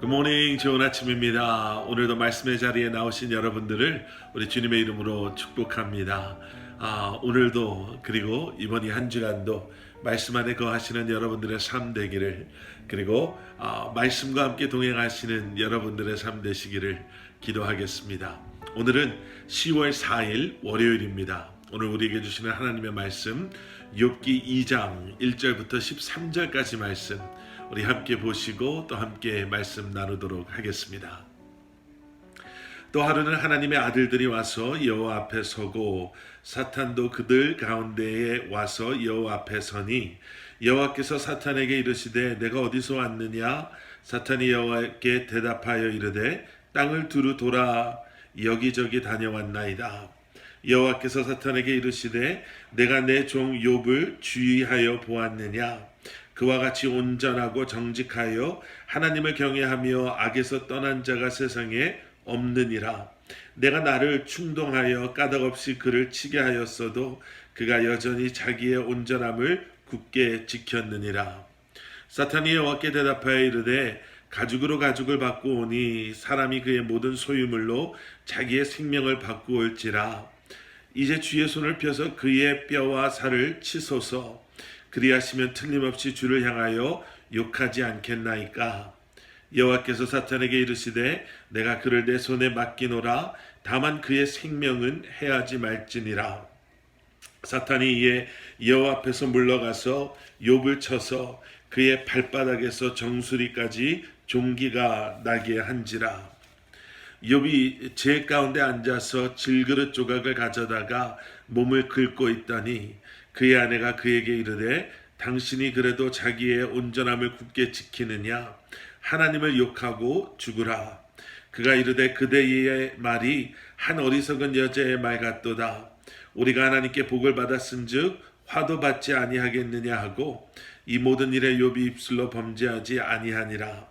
굿모닝, 좋은 아침입니다. 오늘도 말씀의 자리에 나오신 여러분들을 우리 주님의 이름으로 축복합니다. 오늘도 그리고 이번 이 한 주간도 말씀 안에 거하시는 여러분들의 삶 되기를, 그리고 말씀과 함께 동행하시는 여러분들의 삶 되시기를 기도하겠습니다. 오늘은 10월 4일 월요일입니다. 오늘 우리에게 주시는 하나님의 말씀 욥기 2장 1절부터 13절까지 말씀 우리 함께 보시고 또 함께 말씀 나누도록 하겠습니다. 또 하루는 하나님의 아들들이 와서 여호와 앞에 서고 사탄도 그들 가운데에 와서 여호와 앞에 서니 여호와께서 사탄에게 이르시되 내가 어디서 왔느냐? 사탄이 여호와께 대답하여 이르되 땅을 두루 돌아 여기저기 다녀왔나이다. 여호와께서 사탄에게 이르시되 내가 내 종 욥을 주의하여 보았느냐? 그와 같이 온전하고 정직하여 하나님을 경외하며 악에서 떠난 자가 세상에 없느니라. 내가 나를 충동하여 까닭없이 그를 치게 하였어도 그가 여전히 자기의 온전함을 굳게 지켰느니라. 사탄이 여호와께 대답하여 이르되 가죽으로 가죽을 바꾸오니 사람이 그의 모든 소유물로 자기의 생명을 바꾸올지라. 이제 주의 손을 펴서 그의 뼈와 살을 치소서. 그리하시면 틀림없이 주를 향하여 욕하지 않겠나이까. 여호와께서 사탄에게 이르시되 내가 그를 내 손에 맡기노라. 다만 그의 생명은 해하지 말지니라. 사탄이 이에 여호와 앞에서 물러가서 욥을 쳐서 그의 발바닥에서 정수리까지 종기가 나게 한지라. 욥이 제 가운데 앉아서 질그릇 조각을 가져다가 몸을 긁고 있더니 그의 아내가 그에게 이르되 당신이 그래도 자기의 온전함을 굳게 지키느냐? 하나님을 욕하고 죽으라. 그가 이르되 그대의 말이 한 어리석은 여자의 말 같도다. 우리가 하나님께 복을 받았은즉 화도 받지 아니하겠느냐 하고 이 모든 일에 욥이 입술로 범죄하지 아니하니라.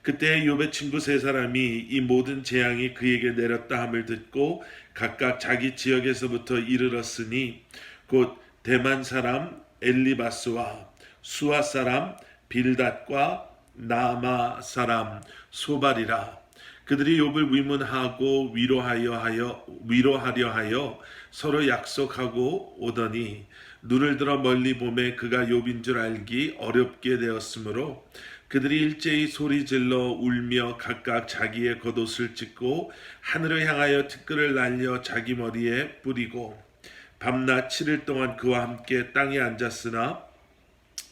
그때 욥의 친구 세 사람이 이 모든 재앙이 그에게 내렸다 함을 듣고 각각 자기 지역에서부터 이르렀으니 곧 대만 사람 엘리바스와 수아 사람 빌닷과 나아마 사람 소발이라. 그들이 욥을 위문하고 위로하려 하여 서로 약속하고 오더니 눈을 들어 멀리 보매 그가 욥인 줄 알기 어렵게 되었으므로 그들이 일제히 소리질러 울며 각각 자기의 겉옷을 찢고 하늘을 향하여 티끌을 날려 자기 머리에 뿌리고 밤낮 7일 동안 그와 함께 땅에 앉았으나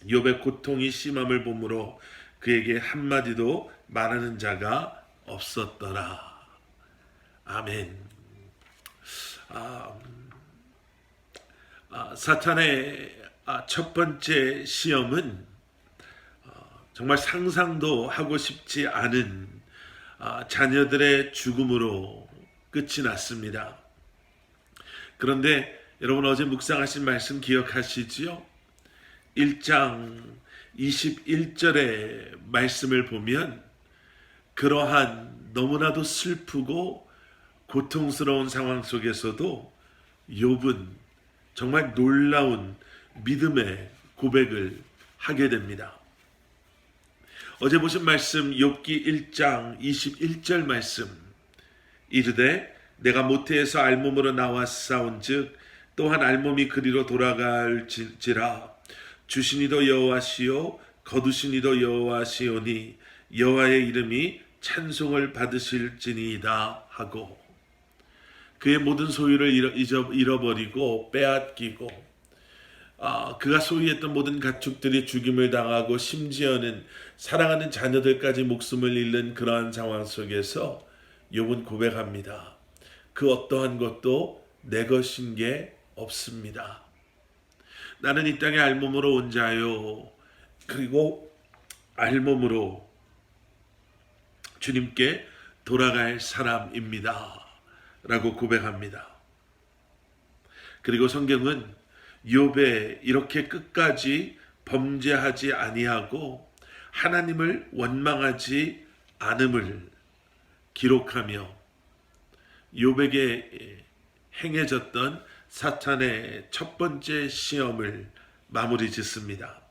욥의 고통이 심함을 보므로 그에게 한마디도 말하는 자가 없었더라. 아멘. 사탄의 첫 번째 시험은 정말 상상도 하고 싶지 않은 자녀들의 죽음으로 끝이 났습니다. 그런데 여러분 어제 묵상하신 말씀 기억하시지요? 1장 21절의 말씀을 보면 그러한 너무나도 슬프고 고통스러운 상황 속에서도 욥은 정말 놀라운 믿음의 고백을 하게 됩니다. 어제 보신 말씀 욥기 1장 21절 말씀 이르되 내가 모태에서 알몸으로 나왔사온즉 또한 알몸이 그리로 돌아갈지라. 주신이도 여호와시요 거두신이도 여호와시오니 여호와의 이름이 찬송을 받으실지니이다 하고 그의 모든 소유를 잃어버리고 빼앗기고 그가 소유했던 모든 가축들이 죽임을 당하고 심지어는 사랑하는 자녀들까지 목숨을 잃는 그러한 상황 속에서 욥은 고백합니다. 그 어떠한 것도 내 것인 게 없습니다. 나는 이 땅에 알몸으로 온 자요 그리고 알몸으로 주님께 돌아갈 사람입니다 라고 고백합니다. 그리고 성경은 욥의 이렇게 끝까지 범죄하지 아니하고 하나님을 원망하지 않음을 기록하며 욥에게 행해졌던 사탄의 첫 번째 시험을 마무리 짓습니다.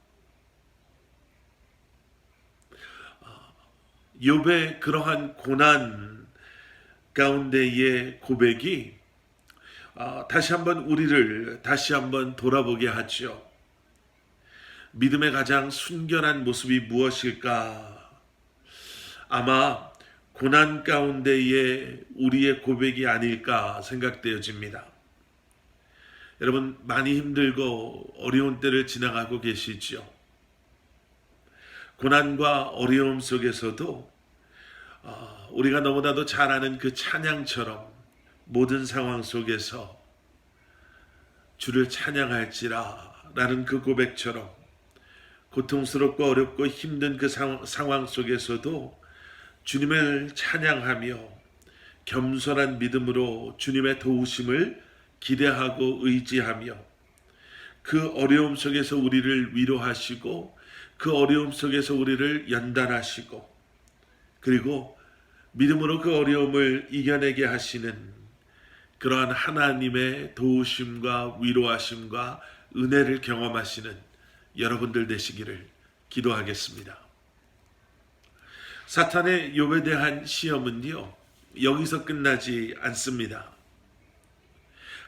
욥의 그러한 고난 가운데의 고백이 다시 한번 우리를 다시 한번 돌아보게 하죠. 믿음의 가장 순결한 모습이 무엇일까? 아마 고난 가운데의 우리의 고백이 아닐까 생각되어집니다. 여러분, 많이 힘들고 어려운 때를 지나가고 계시죠. 고난과 어려움 속에서도 우리가 너무나도 잘 아는 그 찬양처럼 모든 상황 속에서 주를 찬양할지라 라는 그 고백처럼 고통스럽고 어렵고 힘든 그 상황 속에서도 주님을 찬양하며 겸손한 믿음으로 주님의 도우심을 기대하고 의지하며 그 어려움 속에서 우리를 위로하시고 그 어려움 속에서 우리를 연단하시고 그리고 믿음으로 그 어려움을 이겨내게 하시는 그러한 하나님의 도우심과 위로하심과 은혜를 경험하시는 여러분들 되시기를 기도하겠습니다. 사탄의 욥에 대한 시험은요, 여기서 끝나지 않습니다.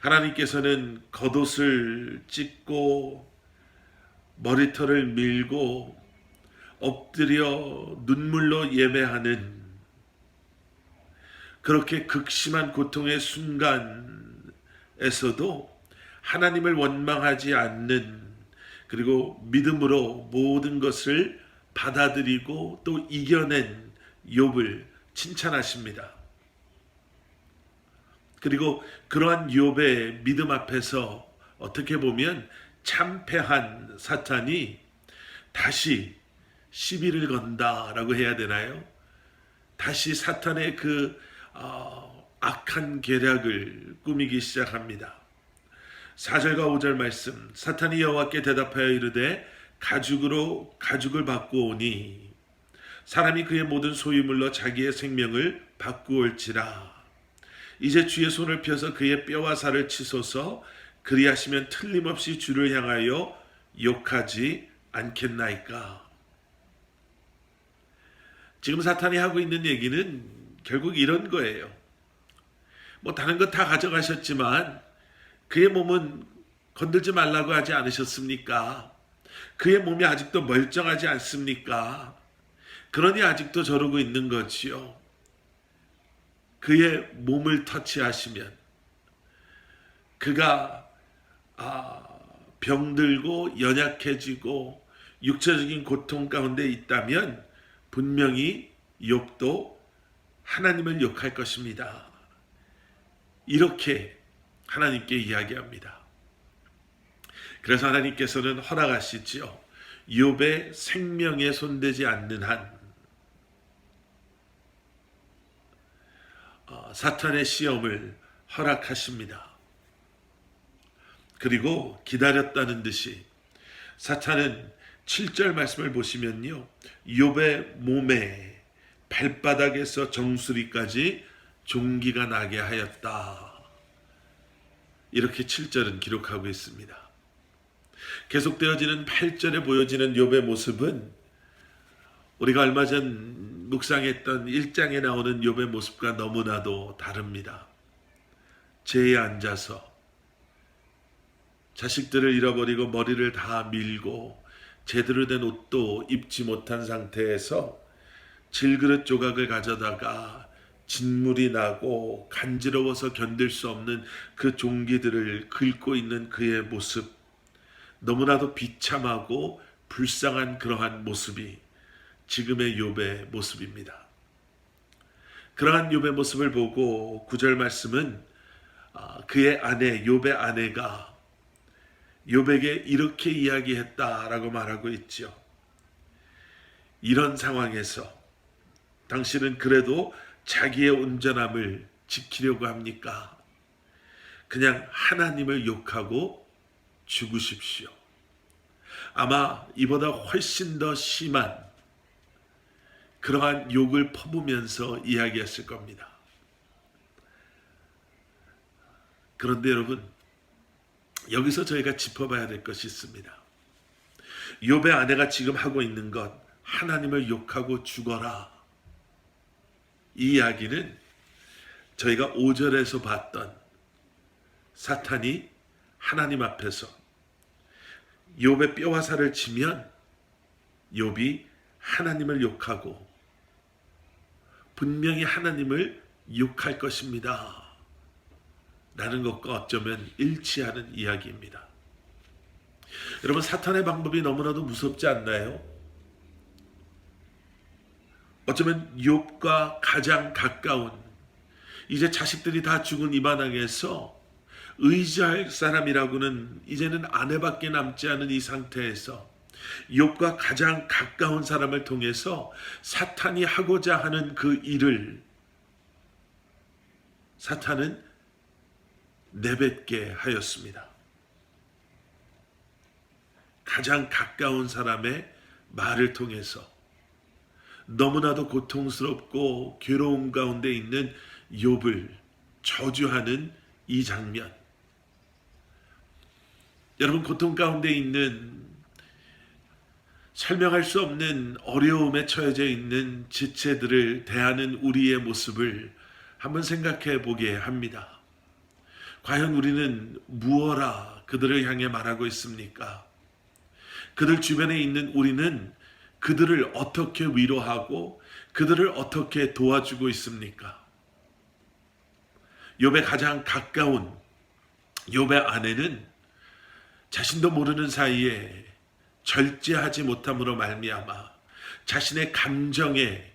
하나님께서는 겉옷을 찢고 머리털을 밀고 엎드려 눈물로 예배하는 그렇게 극심한 고통의 순간에서도 하나님을 원망하지 않는, 그리고 믿음으로 모든 것을 받아들이고 또 이겨낸 욥을 칭찬하십니다. 그리고 그러한 욥의 믿음 앞에서 어떻게 보면 참패한 사탄이 다시 시비를 건다라고 해야 되나요? 다시 사탄의 그 악한 계략을 꾸미기 시작합니다. 4절과 5절 말씀, 사탄이 여호와께 대답하여 이르되 가죽을 바꾸오니 사람이 그의 모든 소유물로 자기의 생명을 바꾸올지라. 이제 주의 손을 펴서 그의 뼈와 살을 치소서. 그리하시면 틀림없이 주를 향하여 욕하지 않겠나이까. 지금 사탄이 하고 있는 얘기는 결국 이런 거예요. 뭐 다른 거 다 가져가셨지만 그의 몸은 건들지 말라고 하지 않으셨습니까? 그의 몸이 아직도 멀쩡하지 않습니까? 그러니 아직도 저러고 있는 거지요. 그의 몸을 터치하시면 그가 병들고 연약해지고 육체적인 고통 가운데 있다면 분명히 욥도 하나님을 욕할 것입니다. 이렇게 하나님께 이야기합니다. 그래서 하나님께서는 허락하시지요. 욥의 생명에 손대지 않는 한 사탄의 시험을 허락하십니다. 그리고 기다렸다는 듯이 사탄은 7절 말씀을 보시면요, 욥의 몸에 발바닥에서 정수리까지 종기가 나게 하였다. 이렇게 7절은 기록하고 있습니다. 계속되어지는 8절에 보여지는 욥의 모습은 우리가 얼마 전 묵상했던 1장에 나오는 욥의 모습과 너무나도 다릅니다. 재에 앉아서 자식들을 잃어버리고 머리를 다 밀고 제대로 된 옷도 입지 못한 상태에서 질그릇 조각을 가져다가 진물이 나고 간지러워서 견딜 수 없는 그 종기들을 긁고 있는 그의 모습, 너무나도 비참하고 불쌍한 그러한 모습이 지금의 욥의 모습입니다. 그러한 욥의 모습을 보고 9절 말씀은 그의 아내, 욥의 아내가 욥에게 이렇게 이야기했다라고 말하고 있죠. 이런 상황에서 당신은 그래도 자기의 온전함을 지키려고 합니까? 그냥 하나님을 욕하고 죽으십시오. 아마 이보다 훨씬 더 심한 그러한 욕을 퍼부면서 이야기했을 겁니다. 그런데 여러분, 여기서 저희가 짚어봐야 될 것이 있습니다. 욥의 아내가 지금 하고 있는 것, 하나님을 욕하고 죽어라, 이 이야기는 저희가 5절에서 봤던 사탄이 하나님 앞에서 욥의 뼈와 살을 치면 욥이 하나님을 욕하고 분명히 하나님을 욕할 것입니다 라는 것과 어쩌면 일치하는 이야기입니다. 여러분, 사탄의 방법이 너무나도 무섭지 않나요? 어쩌면 욥과 가장 가까운, 이제 자식들이 다 죽은 이 반항에서 의지할 사람이라고는 이제는 아내밖에 남지 않은 이 상태에서 욥과 가장 가까운 사람을 통해서 사탄이 하고자 하는 그 일을 사탄은 내뱉게 하였습니다. 가장 가까운 사람의 말을 통해서 너무나도 고통스럽고 괴로움 가운데 있는 욥을 저주하는 이 장면. 여러분, 고통 가운데 있는, 설명할 수 없는 어려움에 처해져 있는 지체들을 대하는 우리의 모습을 한번 생각해 보게 합니다. 과연 우리는 무엇라 그들을 향해 말하고 있습니까? 그들 주변에 있는 우리는 그들을 어떻게 위로하고 그들을 어떻게 도와주고 있습니까? 욥의 가장 가까운 욥의 아내는 자신도 모르는 사이에 절제하지 못함으로 말미암아 자신의 감정에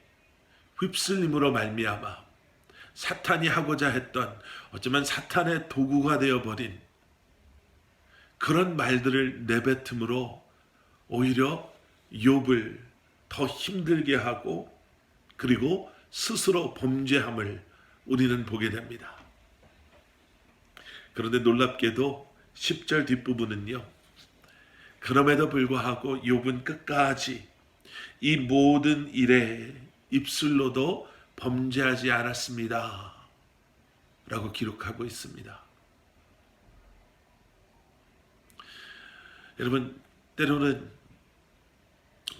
휩쓸림으로 말미암아 사탄이 하고자 했던, 어쩌면 사탄의 도구가 되어버린 그런 말들을 내뱉음으로 오히려 욥을 더 힘들게 하고 그리고 스스로 범죄함을 우리는 보게 됩니다. 그런데 놀랍게도 10절 뒷부분은요, 그럼에도 불구하고 욥은 끝까지 이 모든 일에 입술로도 범죄하지 않았습니다 라고 기록하고 있습니다. 여러분, 때로는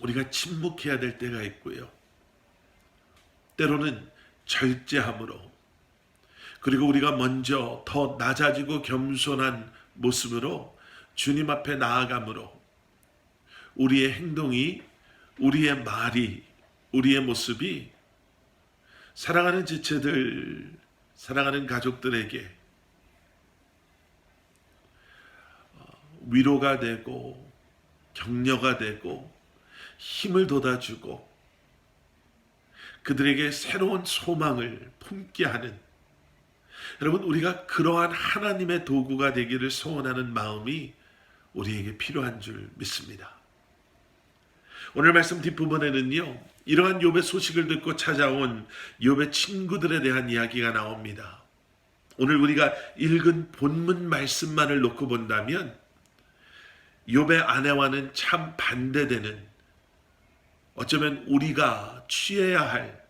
우리가 침묵해야 될 때가 있고요, 때로는 절제함으로, 그리고 우리가 먼저 더 낮아지고 겸손한 모습으로 주님 앞에 나아감으로 우리의 행동이, 우리의 말이, 우리의 모습이 사랑하는 지체들, 사랑하는 가족들에게 위로가 되고 격려가 되고 힘을 돋아주고 그들에게 새로운 소망을 품게 하는, 여러분, 우리가 그러한 하나님의 도구가 되기를 소원하는 마음이 우리에게 필요한 줄 믿습니다. 오늘 말씀 뒷부분에는요, 이러한 욥의 소식을 듣고 찾아온 욥의 친구들에 대한 이야기가 나옵니다. 오늘 우리가 읽은 본문 말씀만을 놓고 본다면 욥의 아내와는 참 반대되는, 어쩌면 우리가 취해야 할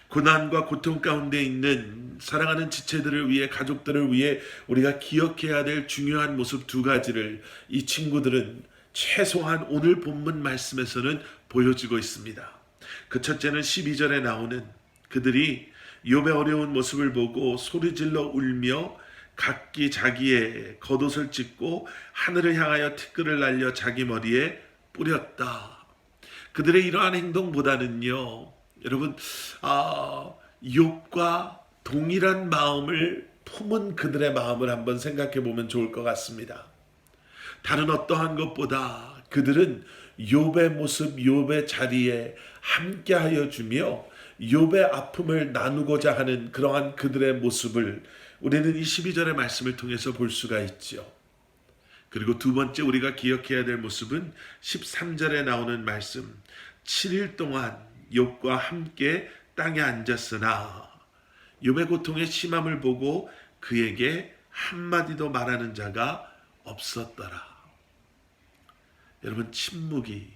고난과 고통 가운데 있는 사랑하는 지체들을 위해, 가족들을 위해 우리가 기억해야 될 중요한 모습 두 가지를 이 친구들은 최소한 오늘 본문 말씀에서는 보여주고 있습니다. 그 첫째는 12절에 나오는, 그들이 욥의 어려운 모습을 보고 소리질러 울며 각기 자기의 겉옷을 찢고 하늘을 향하여 티끌을 날려 자기 머리에 뿌렸다. 그들의 이러한 행동보다는요, 여러분, 욥과 동일한 마음을 품은 그들의 마음을 한번 생각해 보면 좋을 것 같습니다. 다른 어떠한 것보다 그들은 욥의 모습, 욥의 자리에 함께하여 주며 욥의 아픔을 나누고자 하는 그러한 그들의 모습을 우리는 이 12절의 말씀을 통해서 볼 수가 있죠. 그리고 두 번째 우리가 기억해야 될 모습은 13절에 나오는 말씀, 7일 동안 욥과 함께 땅에 앉았으나 욥의 고통의 심함을 보고 그에게 한마디도 말하는 자가 없었더라. 여러분, 침묵이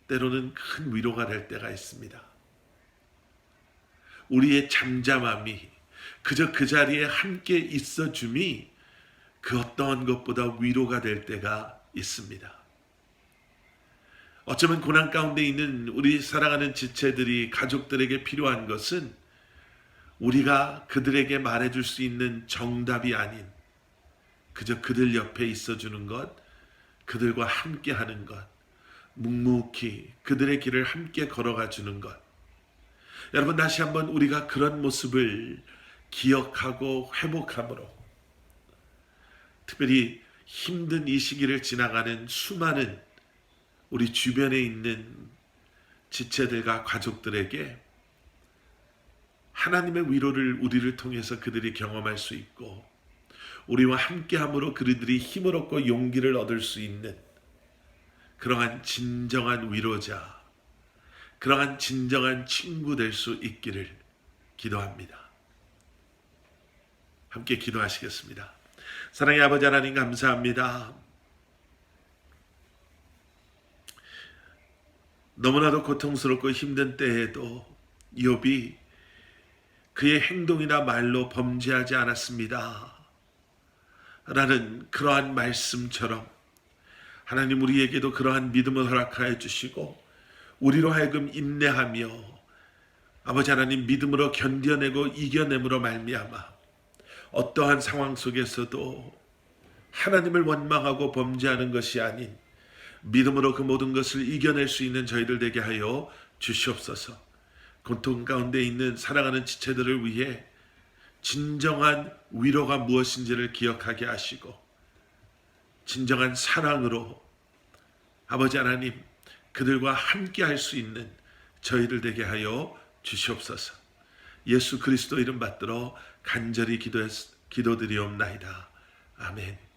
때로는 큰 위로가 될 때가 있습니다. 우리의 잠잠함이, 그저 그 자리에 함께 있어줌이 그 어떠한 것보다 위로가 될 때가 있습니다. 어쩌면 고난 가운데 있는 우리 사랑하는 지체들이 가족들에게 필요한 것은 우리가 그들에게 말해줄 수 있는 정답이 아닌 그저 그들 옆에 있어주는 것, 그들과 함께 하는 것, 묵묵히 그들의 길을 함께 걸어가 주는 것. 여러분, 다시 한번 우리가 그런 모습을 기억하고 회복함으로 특별히 힘든 이 시기를 지나가는 수많은 우리 주변에 있는 지체들과 가족들에게 하나님의 위로를 우리를 통해서 그들이 경험할 수 있고 우리와 함께함으로 그들이 힘을 얻고 용기를 얻을 수 있는 그러한 진정한 위로자, 그러한 진정한 친구 될 수 있기를 기도합니다. 함께 기도하시겠습니다. 사랑의 아버지 하나님, 감사합니다. 너무나도 고통스럽고 힘든 때에도 욥이 그의 행동이나 말로 범죄하지 않았습니다 라는 그러한 말씀처럼 하나님, 우리에게도 그러한 믿음을 허락하여 주시고 우리로 하여금 인내하며 아버지 하나님, 믿음으로 견뎌내고 이겨냄으로 말미암아 어떠한 상황 속에서도 하나님을 원망하고 범죄하는 것이 아닌 믿음으로 그 모든 것을 이겨낼 수 있는 저희들 되게 하여 주시옵소서. 고통 가운데 있는 사랑하는 지체들을 위해 진정한 위로가 무엇인지를 기억하게 하시고 진정한 사랑으로 아버지 하나님, 그들과 함께 할 수 있는 저희들 되게 하여 주시옵소서. 예수 그리스도 이름 받들어 간절히 기도드리옵나이다. 아멘.